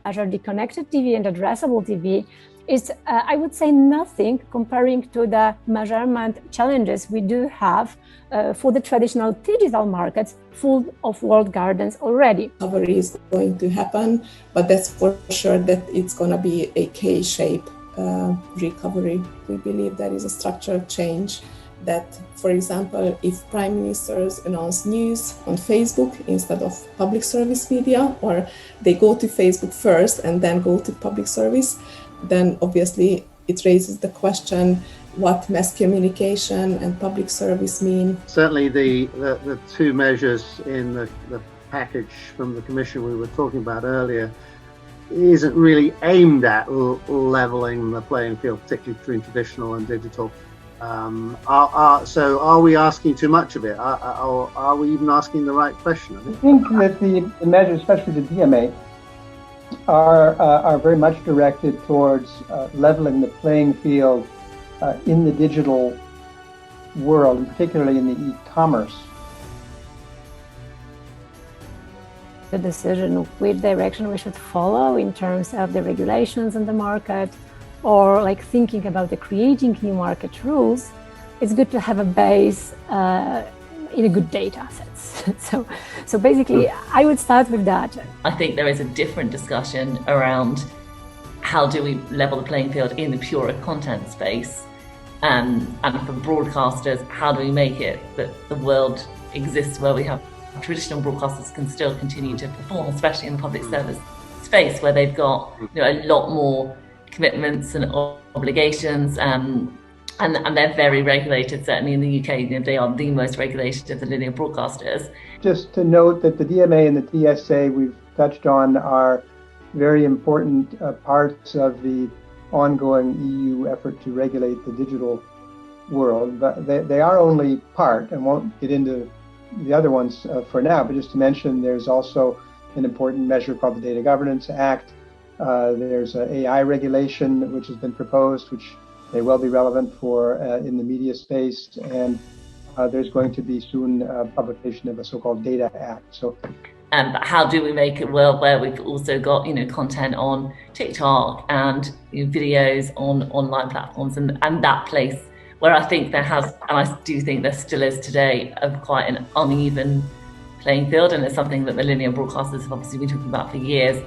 measure the connected TV and addressable TV is, I would say, nothing comparing to the measurement challenges we do have for the traditional digital markets full of walled gardens already. Recovery is going to happen, but that's for sure that it's going to be a K-shape recovery. We believe there is a structural change that, for example, if prime ministers announce news on Facebook instead of public service media, or they go to Facebook first and then go to public service, then obviously it raises the question what mass communication and public service mean. Certainly the two measures in the package from the Commission we were talking about earlier isn't really aimed at levelling the playing field, particularly between traditional and digital. So are we asking too much of it? Are we even asking the right question? I think that the measures, especially the DMA, are very much directed towards leveling the playing field in the digital world, and particularly in the e-commerce. The decision which direction we should follow in terms of the regulations in the market, or like thinking about the creating new market rules, it's good to have a base in a good data sets. So basically, I would start with that. I think there is a different discussion around how do we level the playing field in the pure content space, and for broadcasters, how do we make it that the world exists where we have traditional broadcasters can still continue to perform, especially in the public service space where they've got a lot more commitments and obligations, and they're very regulated. Certainly in the UK, they are the most regulated of the linear broadcasters. Just to note that the DMA and the TSA we've touched on are very important parts of the ongoing EU effort to regulate the digital world, but they are only part, and won't get into the other ones for now, but just to mention, there's also an important measure called the Data Governance Act. There's an AI regulation which has been proposed, which may well be relevant for in the media space, and there's going to be soon publication of a so-called Data Act. So, but how do we make a world where we've also got content on TikTok and videos on online platforms, and that place where I think there has, and I do think there still is today, of quite an uneven playing field, and it's something that the linear broadcasters have obviously been talking about for years.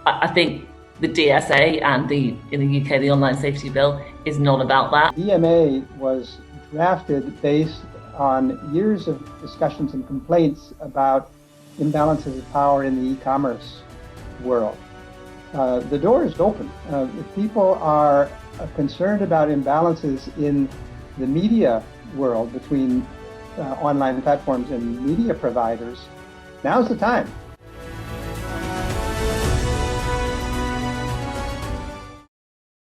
I think the DSA and in the UK, the Online Safety Bill is not about that. DMA was drafted based on years of discussions and complaints about imbalances of power in the e-commerce world. The door is open. If people are concerned about imbalances in the media world between online platforms and media providers, now's the time.